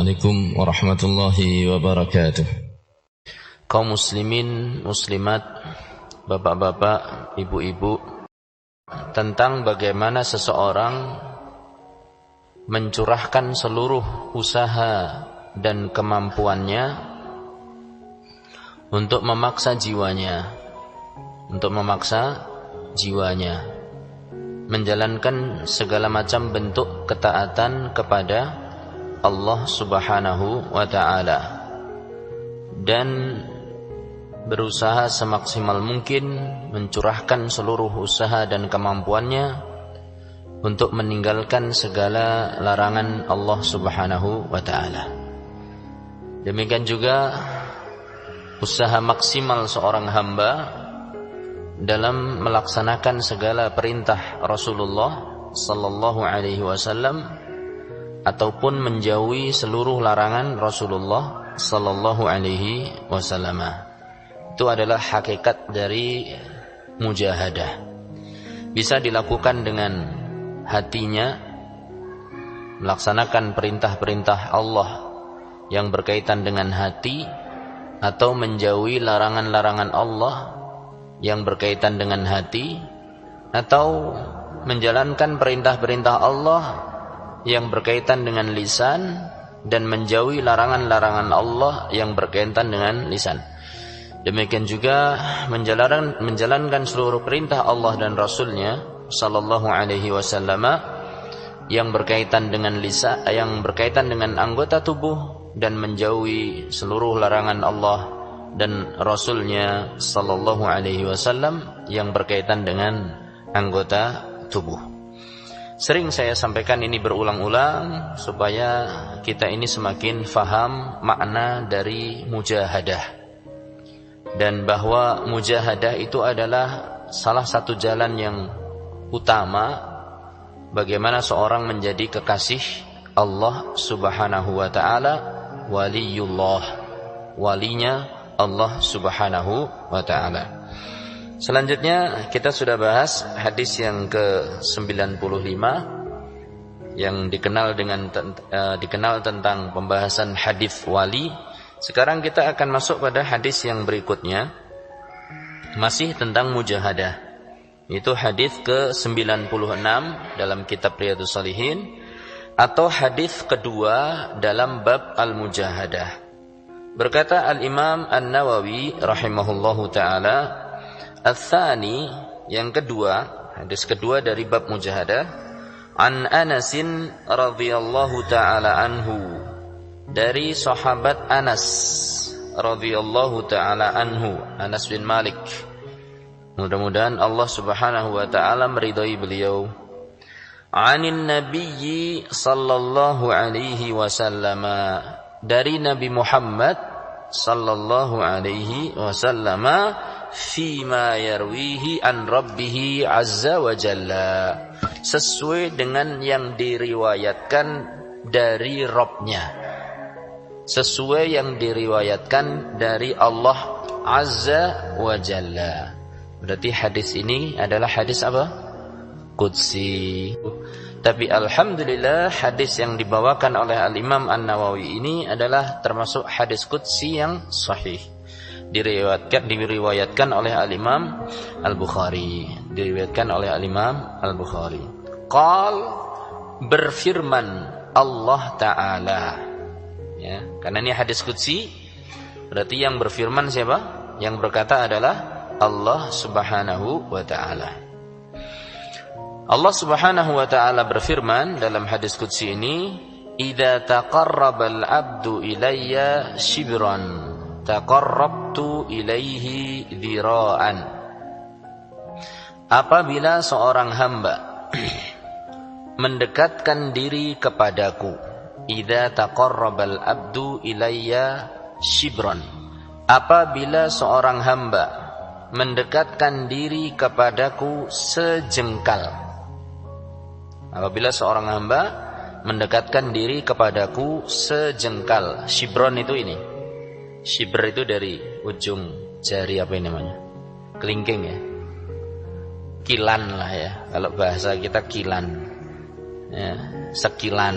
Assalamualaikum warahmatullahi wabarakatuh. Kaum muslimin, muslimat, bapak-bapak, ibu-ibu, tentang bagaimana seseorang mencurahkan seluruh usaha dan kemampuannya untuk memaksa jiwanya menjalankan segala macam bentuk ketaatan kepada Allah Subhanahu wa ta'ala dan berusaha semaksimal mungkin mencurahkan seluruh usaha dan kemampuannya untuk meninggalkan segala larangan Allah Subhanahu wa ta'ala. Demikian juga usaha maksimal seorang hamba dalam melaksanakan segala perintah Rasulullah sallallahu alaihi wasallam ataupun menjauhi seluruh larangan Rasulullah sallallahu alaihi wasallam. Itu adalah hakikat dari mujahadah. Bisa dilakukan dengan hatinya, melaksanakan perintah-perintah Allah yang berkaitan dengan hati, atau menjauhi larangan-larangan Allah yang berkaitan dengan hati, atau menjalankan perintah-perintah Allah yang berkaitan dengan lisan dan menjauhi larangan-larangan Allah yang berkaitan dengan lisan. Demikian juga menjalankan seluruh perintah Allah dan Rasulnya sallallahu alaihi wasallam yang berkaitan dengan lisan, yang berkaitan dengan anggota tubuh, dan menjauhi seluruh larangan Allah dan Rasulnya sallallahu alaihi wasallam yang berkaitan dengan anggota tubuh. Sering saya sampaikan ini berulang-ulang supaya kita ini semakin faham makna dari mujahadah, dan bahwa mujahadah itu adalah salah satu jalan yang utama bagaimana seorang menjadi kekasih Allah Subhanahu wa ta'ala, waliyullah, walinya Allah Subhanahu wa ta'ala. Selanjutnya kita sudah bahas hadis yang ke-95 yang dikenal tentang pembahasan hadis wali. Sekarang kita akan masuk pada hadis yang berikutnya, masih tentang mujahadah. Itu hadis ke-96 dalam kitab Riyadhus Shalihin, atau hadis kedua dalam bab al-mujahadah. Berkata Al-Imam An-Nawawi rahimahullahu ta'ala, Al-Thani, yang kedua, hadis kedua dari bab mujahadah, An Anasin radhiyallahu ta'ala anhu, dari sahabat Anas radhiyallahu ta'ala anhu, Anas bin Malik. Mudah-mudahan Allah Subhanahu wa ta'ala meridhai beliau. Anin Nabiyyi sallallahu alaihi wasallam, dari Nabi Muhammad sallallahu alaihi wasallam, fima yarwihi an rabbih azza wa jalla, sesuai dengan yang diriwayatkan dari Rabb-Nya, sesuai yang diriwayatkan dari Allah azza wa jalla. Berarti hadis ini adalah hadis apa? Qudsi. Tapi alhamdulillah hadis yang dibawakan oleh Al-Imam An-Nawawi ini adalah termasuk hadis qudsi yang sahih. Diriwayatkan oleh Al-Imam Al-Bukhari. Qal, berfirman Allah Ta'ala. Ya, karena ini hadis qudsi, berarti yang berfirman siapa? Yang berkata adalah Allah Subhanahu wa ta'ala. Allah Subhanahu wa ta'ala berfirman dalam hadis qudsi ini, idza taqarrabal abdu ilayya shibran taqarrabtu ilaihi dhira'an. Apabila seorang hamba mendekatkan diri kepadaku, idza taqarrabal abdu ilayya shibran, apabila seorang hamba mendekatkan diri kepadaku sejengkal. Apabila seorang hamba mendekatkan diri kepadaku sejengkal. Shibron itu ini. Shibr itu dari ujung jari, apa ini namanya? Kelingking ya. Kilan lah ya. Kalau bahasa kita kilan. Ya, sekilan.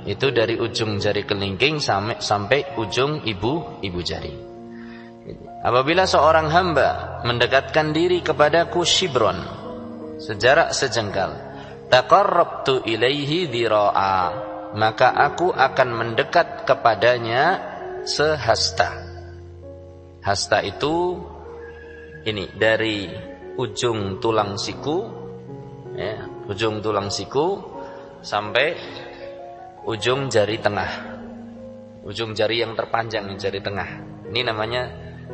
itu dari ujung jari kelingking sampai ujung ibu jari. Apabila seorang hamba mendekatkan diri kepadaku shibron, sejarak sejengkal, taqarrabtu ilaihi dhira'a, maka aku akan mendekat kepadanya sehasta. Hasta itu ini dari ujung tulang siku, ya, ujung tulang siku sampai ujung jari tengah, ujung jari yang terpanjang, jari tengah. Ini namanya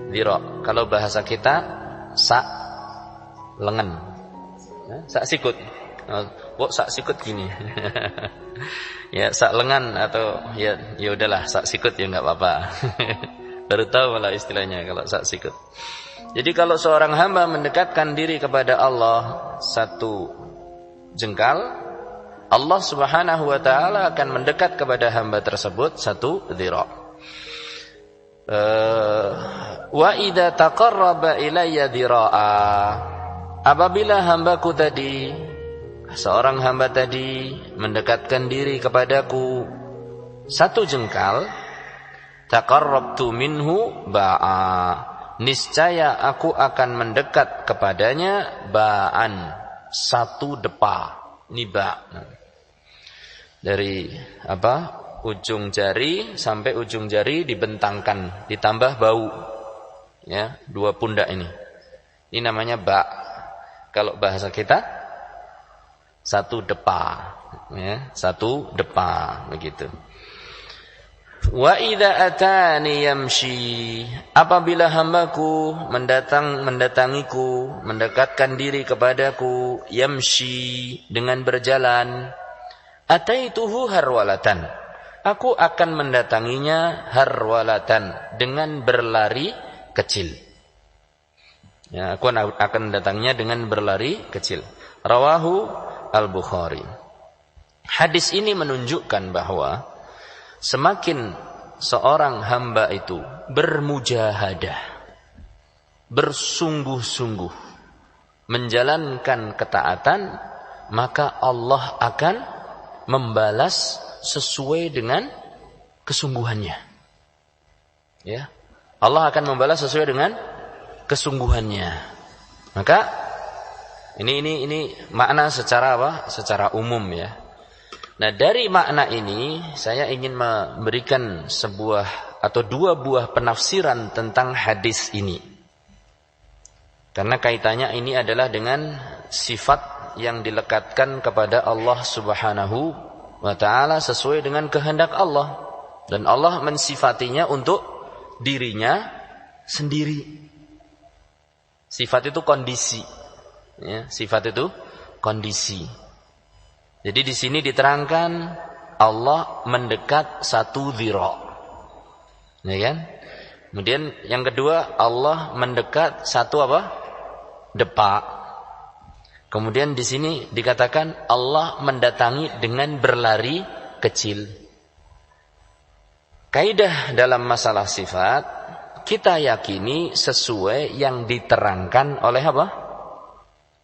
dhira'. Kalau bahasa kita sak lengan, sak sikut. Kok sak sikut gini? Ya sak lengan atau ya udahlah sak sikut ya nggak apa-apa. Baru tahu malah istilahnya kalau sak sikut. Jadi kalau seorang hamba mendekatkan diri kepada Allah satu jengkal, Allah Subhanahu wa taala akan mendekat kepada hamba tersebut satu dhira'. Wa idza taqarraba ilayya dhira'a, apabila hambaku tadi, seorang hamba tadi mendekatkan diri kepadaku satu jengkal, taqarrabtu minhu ba'a, niscaya aku akan mendekat kepadanya ba'an, satu depa. Ini ba'. Dari ujung jari sampai ujung jari dibentangkan, ditambah bau. Ya, dua pundak ini. Ini namanya ba'. Kalau bahasa kita satu depa, ya, satu depa begitu. Wa idza atani yamshi, apabila hambaku mendatangiku, mendekatkan diri kepadaku, yamshi, dengan berjalan, ataituhu harwalatan, aku akan mendatanginya harwalatan, dengan berlari kecil. Ya, aku akan mendatanginya dengan berlari kecil. Rawahu Al-Bukhari. Hadis ini menunjukkan bahwa semakin seorang hamba itu bermujahadah, bersungguh-sungguh menjalankan ketaatan, maka Allah akan membalas sesuai dengan kesungguhannya. Ya, Allah akan membalas sesuai dengan kesungguhannya. Maka ini makna secara secara umum ya. Nah, dari makna ini saya ingin memberikan sebuah atau dua buah penafsiran tentang hadis ini. Karena kaitannya ini adalah dengan sifat yang dilekatkan kepada Allah Subhanahu wa taala sesuai dengan kehendak Allah, dan Allah mensifatinya untuk dirinya sendiri. Sifat itu kondisi. Ya, sifat itu kondisi. Jadi di sini diterangkan Allah mendekat satu dhira'. Ya kan? Kemudian yang kedua, Allah mendekat satu depa. Kemudian di sini dikatakan Allah mendatangi dengan berlari kecil. Kaidah dalam masalah sifat, kita yakini sesuai yang diterangkan oleh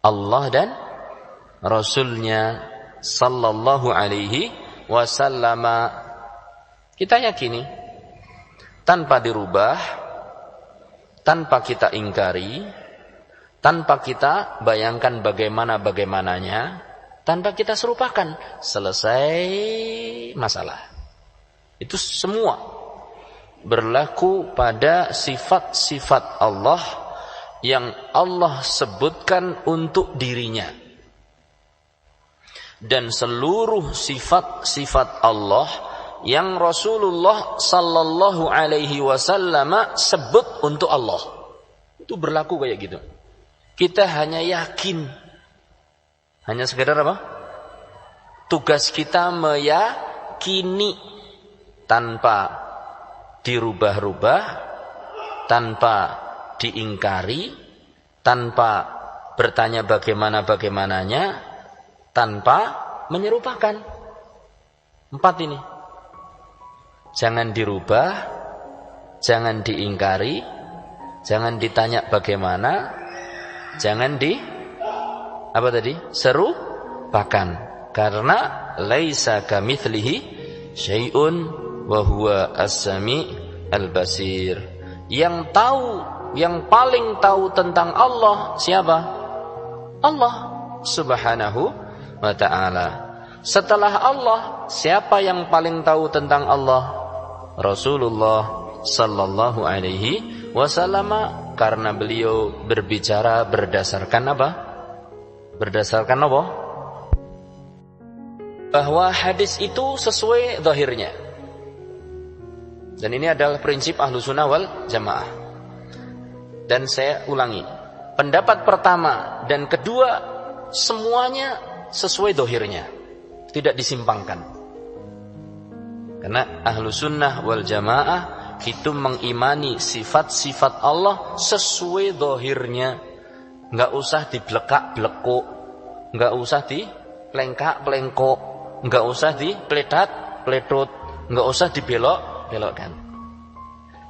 Allah dan Rasulnya sallallahu alaihi wasallam. Kita yakini tanpa dirubah, tanpa kita ingkari, tanpa kita bayangkan bagaimananya, tanpa kita serupakan, selesai masalah. Itu semua berlaku pada sifat-sifat Allah yang Allah sebutkan untuk dirinya. Dan seluruh sifat-sifat Allah yang Rasulullah sallallahu alaihi wasallam sebut untuk Allah. Itu berlaku kayak gitu. Kita hanya yakin. Hanya sekedar tugas kita meyakini tanpa dirubah-rubah, tanpa diingkari, tanpa bertanya bagaimananya, tanpa menyerupakan. 4 ini. Jangan dirubah, jangan diingkari, jangan ditanya bagaimana, jangan serupakan. Karena laisa kamitslihi syai'un wa huwa as-sami' al-basir. Yang tahu, yang paling tahu tentang Allah siapa? Allah Subhanahu wa ta'ala. Setelah Allah, siapa yang paling tahu tentang Allah? Rasulullah sallallahu alaihi wasallam, karena beliau berbicara berdasarkan apa? Berdasarkan apa? Bahwa hadis itu sesuai zahirnya. Dan ini adalah prinsip Ahlussunnah wal Jamaah. Dan saya ulangi, pendapat pertama dan kedua semuanya sesuai zahirnya, tidak disimpangkan. Karena Ahlussunnah wal Jamaah itu mengimani sifat-sifat Allah sesuai zahirnya. Enggak usah diblekak-blekuk, enggak usah dipelengkak-pelengkok, enggak usah dipledat-pledot, enggak usah dibelok-belokkan.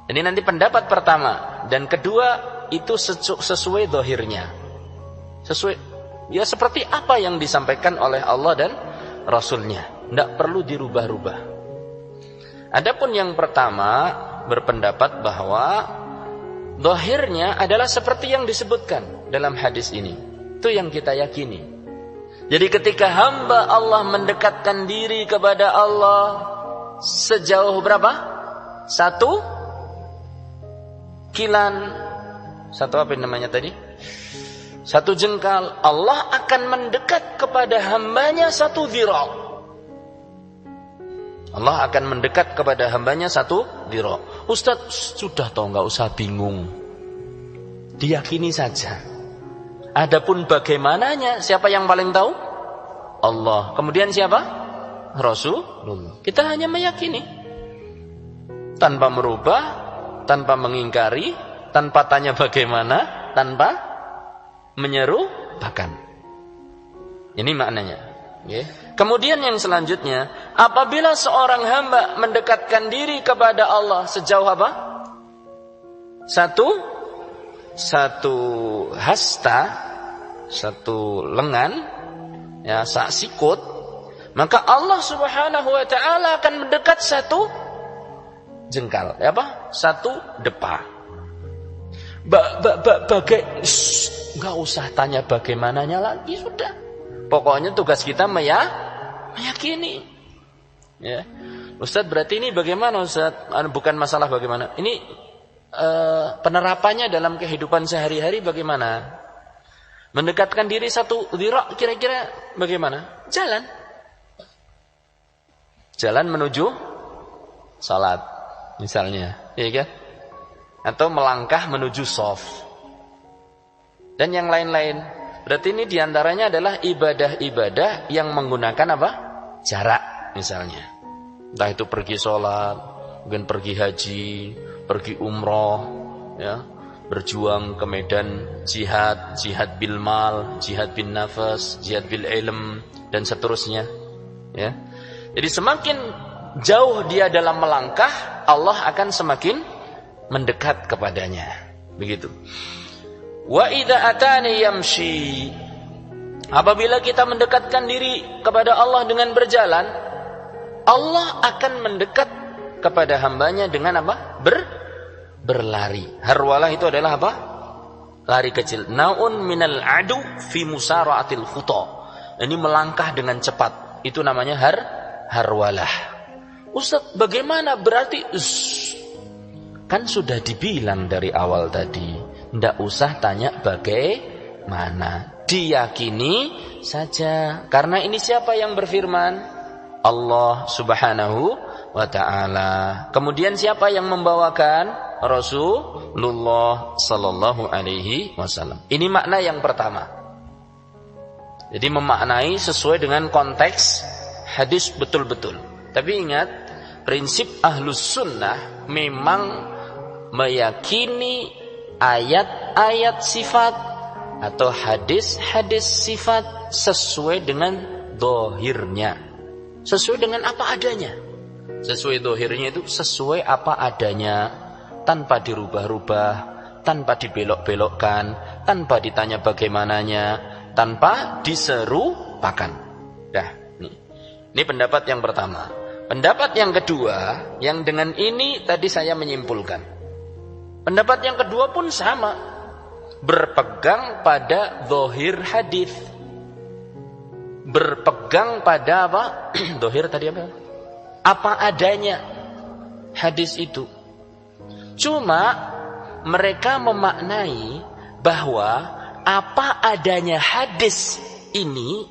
Ini nanti pendapat pertama dan kedua itu sesuai zahirnya. Sesuai, ya seperti apa yang disampaikan oleh Allah dan Rasulnya, tidak perlu dirubah-rubah. Adapun yang pertama berpendapat bahwa zahirnya adalah seperti yang disebutkan dalam hadis ini. Itu yang kita yakini. Jadi ketika hamba Allah mendekatkan diri kepada Allah sejauh berapa? 1 kilan, 1 apa namanya tadi? 1 jengkal, Allah akan mendekat kepada hambanya 1 dhira'. Allah akan mendekat kepada hambanya 1 dhira'. Ustaz, sudah toh, enggak usah bingung. Diyakini saja. Adapun bagaimananya, siapa yang paling tahu? Allah. Kemudian siapa? Rasulullah. Kita hanya meyakini. Tanpa merubah, tanpa mengingkari, tanpa tanya bagaimana, tanpa menyerupakan. Ini maknanya. Kemudian yang selanjutnya, apabila seorang hamba mendekatkan diri kepada Allah sejauh apa? 1 hasta, 1 lengan, ya, sikut, maka Allah Subhanahu wa ta'ala akan mendekat 1 jengkal, ya apa? 1 depa. Enggak usah tanya bagaimananya lagi, sudah. Pokoknya tugas kita meyakini. Ya. Ustaz, berarti ini bagaimana Ustaz? Bukan masalah bagaimana. Ini penerapannya dalam kehidupan sehari-hari bagaimana? Mendekatkan diri 1 dhira' kira-kira bagaimana? Jalan menuju salat misalnya, ya kan? Atau melangkah menuju shaf. Dan yang lain-lain. Berarti ini diantaranya adalah ibadah-ibadah yang menggunakan apa? Jarak misalnya. Entah itu pergi sholat, mungkin pergi haji, pergi umroh, ya, berjuang ke medan jihad, jihad bil mal, jihad bin nafas, jihad bil ilm, dan seterusnya. Ya. Jadi semakin jauh dia dalam melangkah, Allah akan semakin mendekat kepadanya. Begitu. Wa idza atani yamshi, apabila kita mendekatkan diri kepada Allah dengan berjalan, Allah akan mendekat kepada hambanya dengan apa? Berlari. Harwalah itu adalah apa? Lari kecil. Naun minal adu fi musara'atil khuta. Ini melangkah dengan cepat. Itu namanya harwalah. Ustaz, bagaimana berarti? Kan sudah dibilang dari awal tadi. Tidak usah tanya bagaimana, diyakini saja. Karena ini siapa yang berfirman? Allah Subhanahu wa ta'ala. Kemudian siapa yang membawakan? Rasulullah sallallahu alaihi wasallam. Ini makna yang pertama. Jadi memaknai sesuai dengan konteks hadis betul-betul. Tapi ingat, prinsip Ahlus Sunnah memang meyakini ayat-ayat sifat atau hadis-hadis sifat sesuai dengan dohirnya, sesuai dengan apa adanya. Sesuai dohirnya itu sesuai apa adanya, tanpa dirubah-rubah, tanpa dibelok-belokkan, tanpa ditanya bagaimananya, tanpa diserupakan. Dah, ini pendapat yang pertama. Pendapat yang kedua, yang dengan ini tadi saya menyimpulkan. Pendapat yang kedua pun sama, berpegang pada zahir hadis. Berpegang pada apa? Zahir tadi apa? Apa adanya hadis itu. Cuma mereka memaknai bahwa apa adanya hadis ini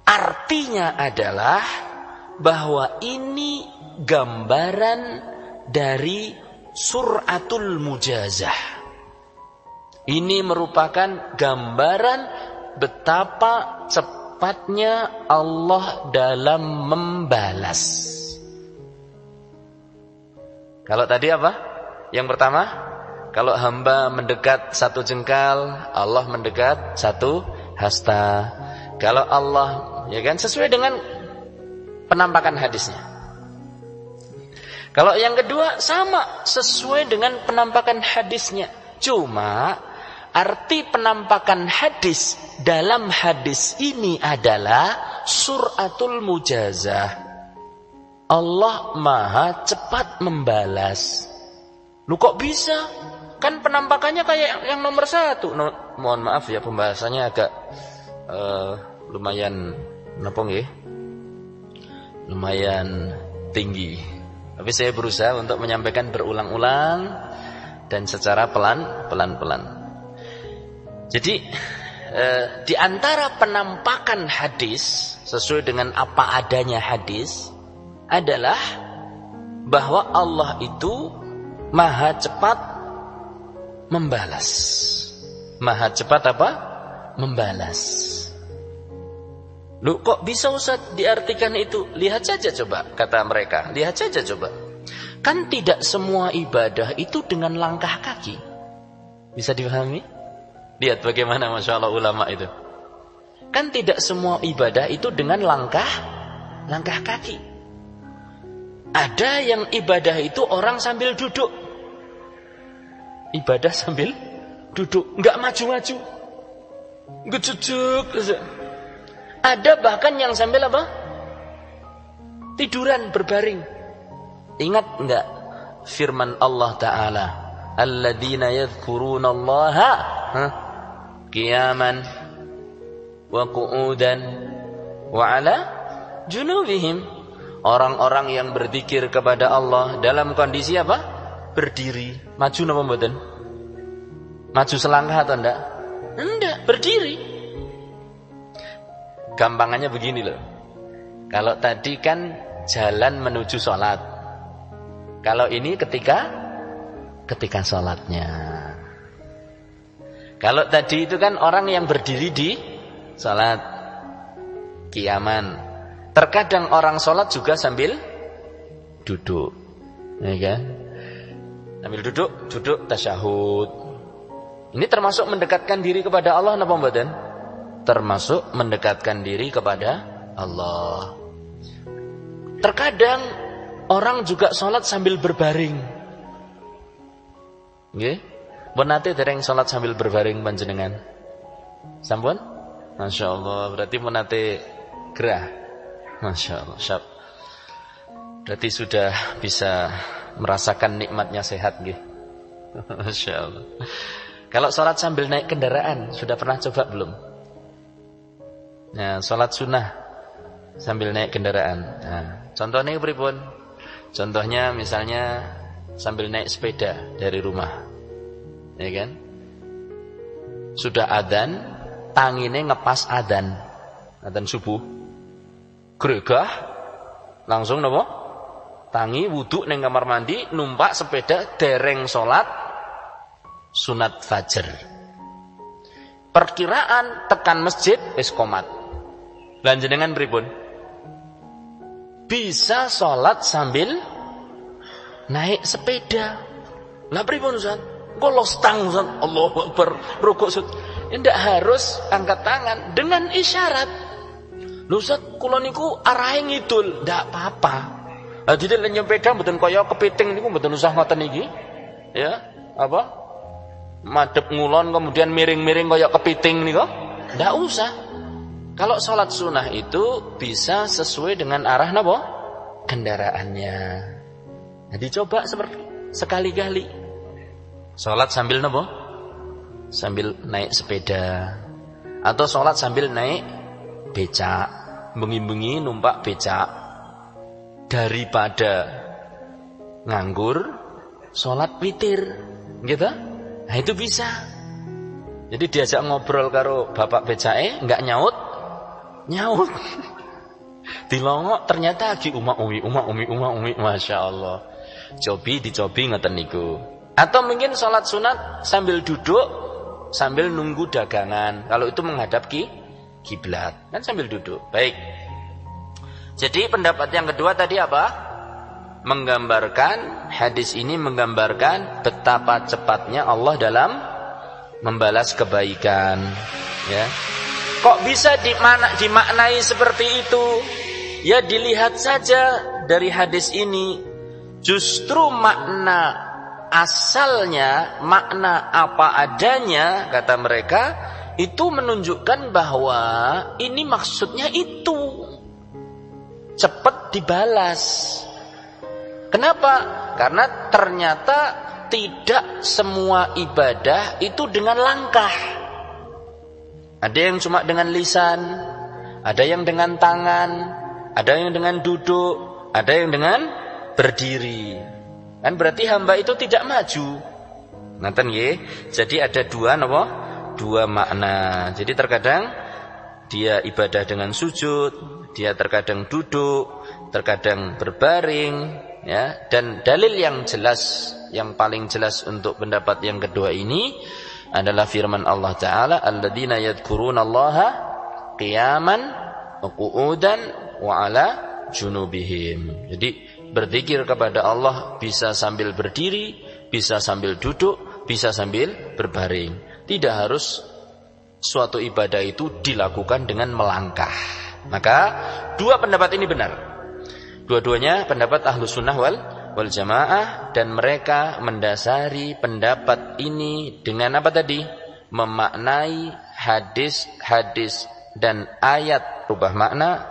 artinya adalah bahwa ini gambaran dari suratul mujazah. Ini merupakan gambaran betapa cepatnya Allah dalam membalas. Kalau tadi apa? Yang pertama, kalau hamba mendekat satu jengkal, Allah mendekat satu hasta. Kalau Allah, ya kan, sesuai dengan penampakan hadisnya. Kalau yang kedua sama, sesuai dengan penampakan hadisnya. Cuma arti penampakan hadis dalam hadis ini adalah suratul mujazah. Allah maha cepat membalas. Lu kok bisa? Kan penampakannya kayak yang nomor 1. Mohon maaf ya, pembahasannya agak lumayan lumayan tinggi. Tapi saya berusaha untuk menyampaikan berulang-ulang dan secara pelan-pelan. Jadi di antara penampakan hadis sesuai dengan apa adanya hadis adalah bahwa Allah itu maha cepat membalas. Maha cepat apa? Membalas. Loh, kok bisa Ustaz diartikan itu? Lihat saja coba, kata mereka. Lihat saja coba. Kan tidak semua ibadah itu dengan langkah kaki. Bisa dipahami? Lihat bagaimana Masya Allah ulama itu. Kan tidak semua ibadah itu dengan langkah kaki. Ada yang ibadah itu orang sambil duduk. Ibadah sambil duduk, enggak maju-maju. Ngejujug. Ada bahkan yang sambil apa? Tiduran, berbaring. Ingat enggak firman Allah Ta'ala? Alladzina yadhkurunallaha qiyaman wa qu'udan wa ala junubihim. Orang-orang yang berzikir kepada Allah dalam kondisi apa? Berdiri. Maju napa mboten? Maju selangkah atau enggak? Enggak, berdiri. Gampangannya begini loh. Kalau tadi kan jalan menuju sholat. Kalau ini ketika sholatnya. Kalau tadi itu kan orang yang berdiri di sholat, qiyaman. Terkadang orang sholat juga sambil duduk, ya kan? Sambil duduk tasyahud. Ini termasuk mendekatkan diri kepada Allah napa mboten? Termasuk mendekatkan diri kepada Allah. Terkadang orang juga sholat sambil berbaring. Nggih? Pun nate dereng sholat sambil berbaring panjenengan? Sampun? Masya Allah, berarti pun nate gerah. Masya Allah, syab. Berarti sudah bisa merasakan nikmatnya sehat nggih. Masya Allah. Kalau sholat sambil naik kendaraan, sudah pernah coba belum? Nah, sholat sunnah sambil naik kendaraan. Nah, contohnya pripun? Contohnya misalnya sambil naik sepeda dari rumah, ya kan? Sudah adzan, tangine ngepas adzan subuh. Gregah langsung napa? Tangi wudhu neng kamar mandi, numpak sepeda dereng salat sunat fajar. Perkiraan tekan masjid wis qomat. Lan jenengan pripun? Bisa salat sambil naik sepeda. Lah pripun Ustaz? Engko lostang Ustaz. Allahu Akbar. Rukuk Ustaz. Ndak harus angkat tangan dengan isyarat. Lho Ustaz, kula niku arahe ngidul, ndak apa-apa. Lah dite len nyepeda mboten kaya kepiting niku mboten usah ngoten iki. Ya, apa? Madhep ngulon kemudian miring-miring kaya kepiting niku, ndak usah. Kalau salat sunah itu bisa sesuai dengan arah napa? kendaraannya. Nah, dicoba seperti sekali-kali. Sholat sambil nopo? Sambil naik sepeda. Atau sholat sambil naik becak. Bengi-bengi numpak becak. Daripada nganggur, sholat witir. Gitu? Nah itu bisa. Jadi diajak ngobrol karo bapak becake, enggak nyaut. Dilongok ternyata lagi umi. Masya Allah. Dicobi ngoten niku. Atau mungkin sholat sunat sambil duduk, sambil nunggu dagangan. Kalau itu menghadap kiblat, kan sambil duduk. Baik. Jadi pendapat yang kedua tadi apa? Menggambarkan, hadis ini menggambarkan betapa cepatnya Allah dalam membalas kebaikan. Ya. Kok bisa dimaknai seperti itu? Ya dilihat saja dari hadis ini. Justru makna asalnya, makna apa adanya, kata mereka, itu menunjukkan bahwa ini maksudnya itu. Cepat dibalas. Kenapa? Karena ternyata tidak semua ibadah itu dengan langkah. Ada yang cuma dengan lisan, ada yang dengan tangan, ada yang dengan duduk, ada yang dengan berdiri. Kan berarti hamba itu tidak maju. Nanten nggih. Jadi ada dua makna. Jadi terkadang dia ibadah dengan sujud, dia terkadang duduk, terkadang berbaring, ya. Dan dalil yang jelas, yang paling jelas untuk pendapat yang kedua ini adalah firman Allah Ta'ala, alladzina yadhkurunallaha qiyaman wa qu'udan wa 'ala junubihim. Jadi berzikir kepada Allah bisa sambil berdiri, bisa sambil duduk, bisa sambil berbaring. Tidak harus suatu ibadah itu dilakukan dengan melangkah. Maka dua pendapat ini benar. Dua-duanya pendapat Ahlus Sunnah wal Jamaah, dan mereka mendasari pendapat ini dengan apa tadi? Memaknai hadis-hadis dan ayat rubah makna,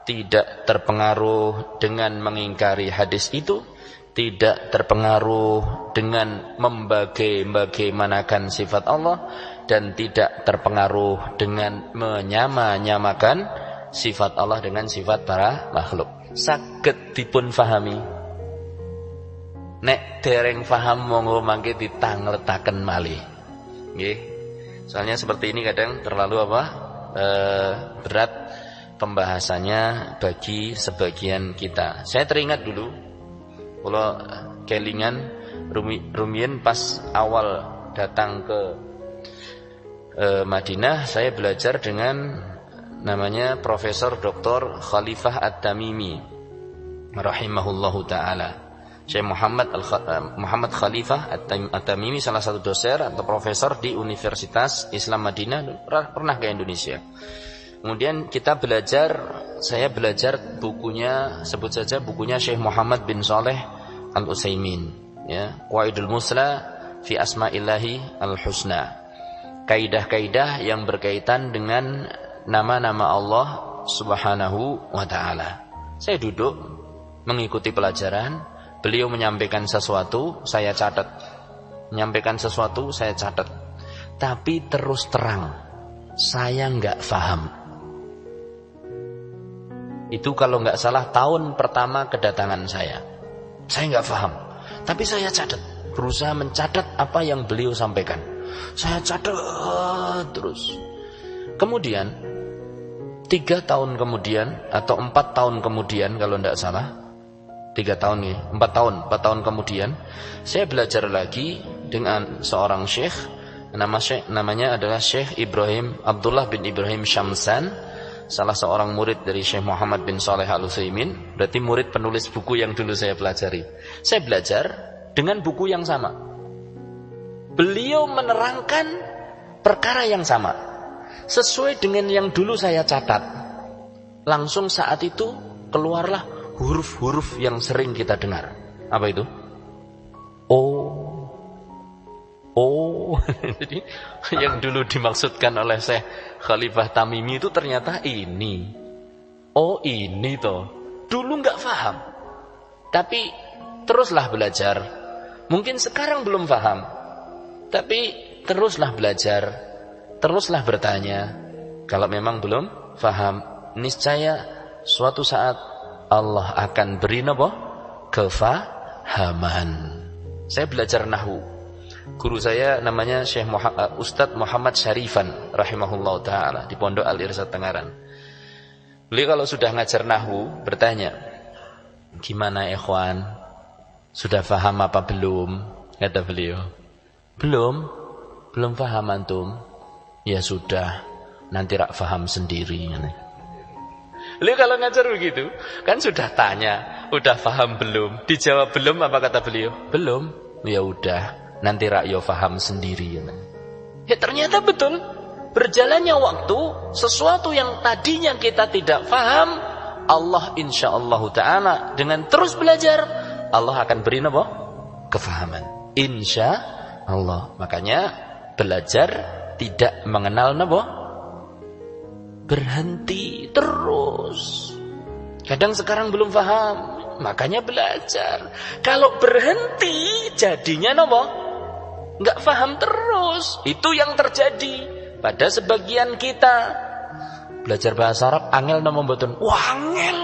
tidak terpengaruh dengan mengingkari hadis itu, tidak terpengaruh dengan membagaimanakan sifat Allah, dan tidak terpengaruh dengan menyamakan sifat Allah dengan sifat para makhluk. Saged dipun fahami. Nek dereng faham monggo mangke ditangletaken malih. Nggih. Soalnya seperti ini kadang terlalu berat pembahasannya bagi sebagian kita. Saya teringat dulu kalau kelingan rumiyin pas awal datang ke Madinah, saya belajar dengan namanya Profesor Dr. Khalifah At-Tamimi rahimahullahu taala. Syekh Muhammad Khalifah At-Tamimi, salah satu dosen atau profesor di Universitas Islam Madinah, pernah ke Indonesia. Kemudian saya belajar bukunya, sebut saja bukunya Syekh Muhammad bin Saleh Al-Utsaimin, ya, Qawaidul Musla fi Asma'illahi Al-Husna. Kaidah-kaidah yang berkaitan dengan nama-nama Allah Subhanahu wa taala. Saya duduk mengikuti pelajaran, beliau menyampaikan sesuatu, saya catat. Menyampaikan sesuatu, saya catat. Tapi terus terang, saya enggak paham. Itu kalau enggak salah tahun pertama kedatangan saya. Saya enggak paham, tapi saya catat. Berusaha mencatat apa yang beliau sampaikan. Saya catat terus. Kemudian 3 tahun kemudian atau 4 tahun kemudian kalau tidak salah, 4 tahun kemudian saya belajar lagi dengan seorang syekh, namanya adalah Syekh Abdullah bin Ibrahim Syamsan, salah seorang murid dari Syekh Muhammad bin Saleh Al-Utsaimin, berarti murid penulis buku yang dulu saya pelajari. Saya belajar dengan buku yang sama. Beliau menerangkan perkara yang sama sesuai dengan yang dulu saya catat. Langsung saat itu keluarlah huruf-huruf yang sering kita dengar. Apa itu? Oh. Jadi yang dulu dimaksudkan oleh Syekh Khalifah Tamimi itu ternyata ini. Oh ini toh. Dulu nggak paham. Tapi teruslah belajar. Mungkin sekarang belum paham, tapi teruslah belajar, teruslah bertanya. Kalau memang belum paham, niscaya suatu saat Allah akan beri kefahaman. Saya belajar nahwu. Guru saya namanya Ustadz Muhammad Syarifan rahimahullah ta'ala di Pondok Al-Irsyad Tengaran. Beliau kalau sudah ngajar nahwu bertanya, gimana ikhwan? Sudah paham apa belum? Kata beliau, belum paham antum. Ya sudah, nanti rak paham sendiri. Beliau kalau ngajar begitu, kan sudah tanya, udah paham belum? Dijawab belum, apa kata beliau? Belum. Ya udah, nanti rak yo paham sendiri. Ya ternyata betul. Berjalannya waktu, sesuatu yang tadinya kita tidak paham, Allah insyaallah ta'ala dengan terus belajar, Allah akan beri kefahaman. Insyaallah. Makanya belajar tidak mengenal berhenti terus. Kadang sekarang belum paham, makanya belajar. Kalau berhenti jadinya nggak paham terus. Itu yang terjadi pada sebagian kita. Belajar bahasa Arab angel mboten? Wah, angel.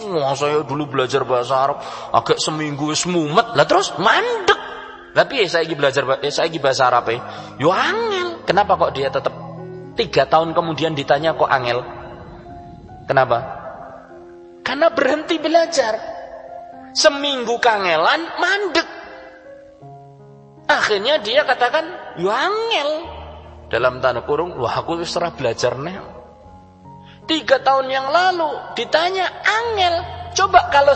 Wah, saya dulu belajar bahasa Arab agak seminggu wis mumet. Lah terus mandek. Tapi saya lagi bahasa Arab yo angel. Kenapa kok dia tetap 3 tahun kemudian ditanya kok angel? Kenapa? Karena berhenti belajar. Seminggu kangelan mandek. Akhirnya dia katakan yo angel. Dalam tanda kurung, wah aku wis ora belajar nih. 3 tahun yang lalu ditanya angel. Coba kalau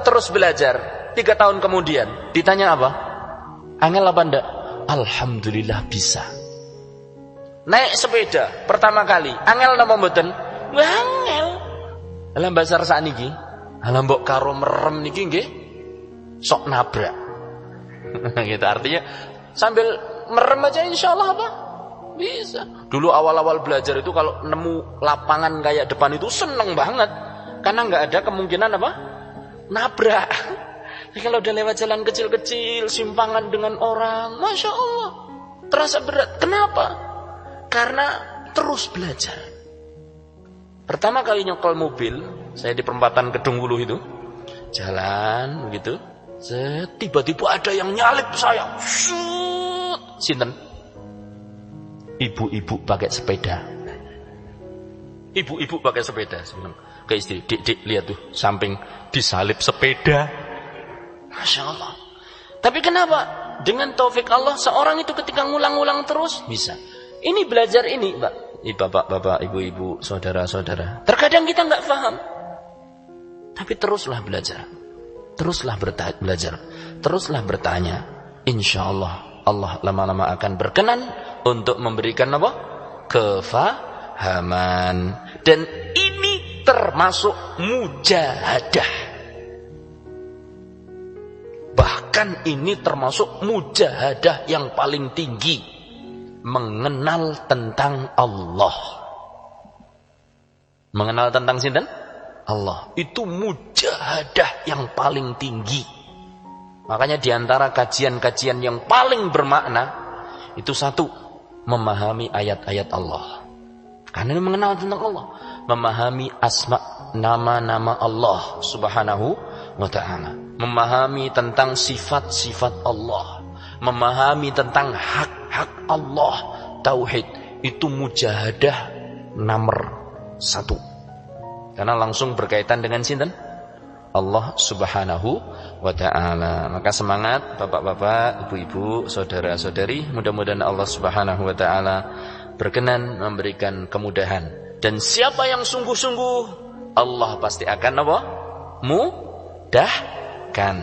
terus belajar 3 tahun kemudian ditanya apa? Angel apa ndak? Alhamdulillah bisa. Naik sepeda pertama kali, angel napa mboten? Angel. Lah basar sakniki, lah mbok karo merem niki nggih sok nabrak. Gitu artinya sambil merem aja insyaallah apa? Bisa. Dulu awal-awal belajar itu kalau nemu lapangan kayak depan itu seneng banget. Karena nggak ada kemungkinan apa? Nabrak. Jadi kalau udah lewat jalan kecil-kecil, simpangan dengan orang, Masya Allah, terasa berat. Kenapa? Karena terus belajar. Pertama kali nyokol mobil, saya di perempatan Kedung Wuluh itu, jalan begitu, tiba-tiba ada yang nyalip saya. Sinten? Ibu-ibu pakai sepeda. Ibu-ibu pakai sepeda. Ke istri, dik, lihat tuh, samping disalip sepeda. Masya Allah. Tapi kenapa? Dengan taufik Allah, seorang itu ketika ngulang-ulang terus, bisa. Ini belajar ini, Mbak. Bapak-bapak, ibu-ibu, saudara-saudara. Terkadang kita nggak paham. Tapi teruslah belajar. Teruslah belajar. Teruslah bertanya. Insya Allah, Allah lama-lama akan berkenan untuk memberikan kefahaman. Dan ini termasuk mujahadah. Bahkan ini termasuk mujahadah yang paling tinggi. Mengenal tentang Allah. Mengenal tentang sinten? Allah. Itu mujahadah yang paling tinggi. Makanya diantara kajian-kajian yang paling bermakna, itu satu, memahami ayat-ayat Allah. Karena ini mengenal tentang Allah. Memahami asma, nama-nama Allah subhanahu wa ta'ala. Memahami tentang sifat-sifat Allah. Memahami tentang hak-hak Allah. Tauhid. Itu mujahadah nomor 1. Karena langsung berkaitan dengan sinten? Allah subhanahu wa ta'ala. Maka semangat bapak-bapak, ibu-ibu, saudara-saudari. Mudah-mudahan Allah subhanahu wa ta'ala berkenan memberikan kemudahan. Dan siapa yang sungguh-sungguh, Allah pasti akan apa? Mudahkan.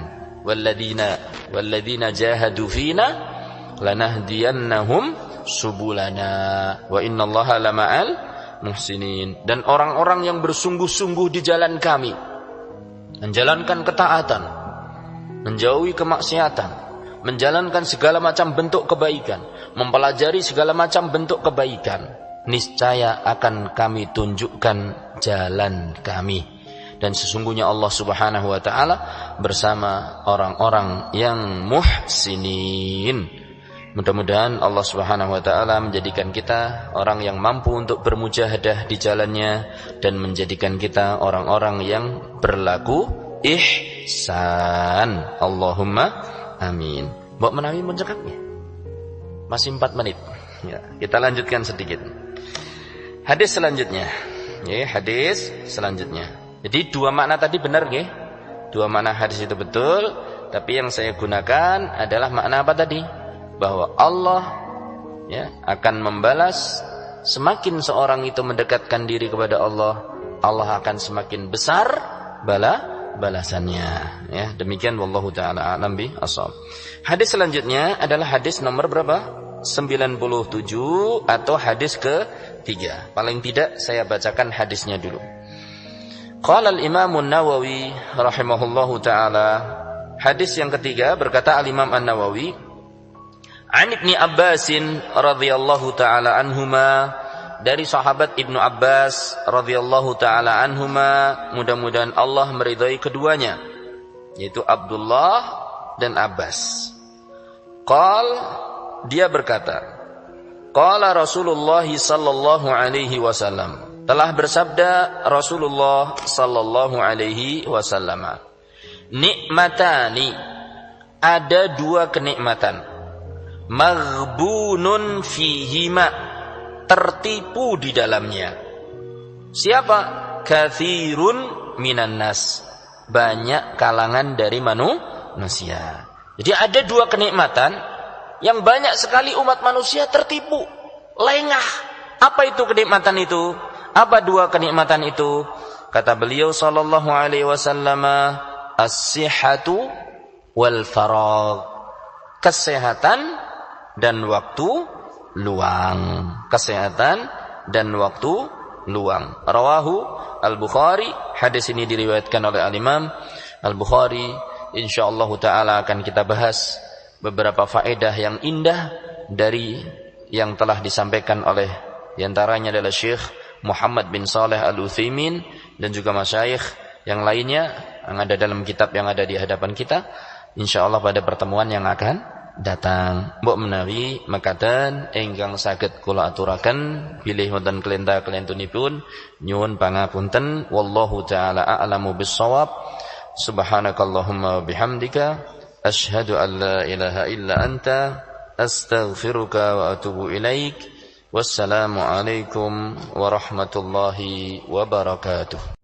Walladzina jahadu fina lanahdiyannahum subulana wa innallaha lama'al muhsinin. Dan orang-orang yang bersungguh-sungguh di jalan kami, menjalankan ketaatan, menjauhi kemaksiatan, menjalankan segala macam bentuk kebaikan, mempelajari segala macam bentuk kebaikan, niscaya akan kami tunjukkan jalan kami. Dan sesungguhnya Allah Subhanahu wa taala bersama orang-orang yang muhsinin. Mudah-mudahan Allah Subhanahu wa taala menjadikan kita orang yang mampu untuk bermujahadah di jalannya dan menjadikan kita orang-orang yang berlaku ihsan. Allahumma amin. Mbok menawi mun cekapnya. Masih 4 menit. Ya, kita lanjutkan sedikit. Hadis selanjutnya. Ya, hadis selanjutnya. Jadi 2 makna tadi benar nggih? 2 makna hadis itu betul, tapi yang saya gunakan adalah makna apa tadi? Bahwa Allah ya akan membalas, semakin seorang itu mendekatkan diri kepada Allah, Allah akan semakin besar balasannya. Ya, demikian wallahu taala a'lam bishawab. Hadis selanjutnya adalah hadis nomor berapa? 97 atau hadis ke-3. Paling tidak saya bacakan hadisnya dulu. Qala al-Imam an-Nawawi rahimahullahu taala, hadis yang ketiga berkata al-Imam an-Nawawi, An Ibni Abbasin radhiyallahu taala anhuma, dari sahabat Ibnu Abbas radhiyallahu taala anhuma, mudah-mudahan Allah meridai keduanya, yaitu Abdullah dan Abbas. Dia berkata, qala Rasulullah sallallahu alaihi wasallam, telah bersabda Rasulullah sallallahu alaihi wasallam, nikmatani, ada 2 kenikmatan, maghbunun fihima, tertipu di dalamnya. Siapa? Katsirun minan nas, banyak kalangan dari manusia. Jadi ada 2 kenikmatan yang banyak sekali umat manusia tertipu, lengah. Apa itu kenikmatan itu? Apa 2 kenikmatan itu? Kata beliau sallallahu alaihi wasallam, as-sihhatu wal faragh, kesehatan dan waktu luang. Kesehatan dan waktu luang. Rawahu Al-Bukhari, hadis ini diriwayatkan oleh Al-Imam Al-Bukhari. Insyaallah taala akan kita bahas beberapa faedah yang indah dari yang telah disampaikan oleh diantaranya adalah Syekh Muhammad bin Saleh Al-Utsaimin dan juga masyayikh yang lainnya yang ada dalam kitab yang ada di hadapan kita. Insyaallah pada pertemuan yang akan datang. Mbok menawi makaten ingkang saged kula aturaken bilih wonten kelenta-kelentunipun nyuwun pangapunten. Wallahu taala a'lamu bissawab. Subhanakallahumma bihamdika asyhadu an la ilaha illa anta astaghfiruka wa atubu ilaik. Wassalamu alaikum warahmatullahi wabarakatuh.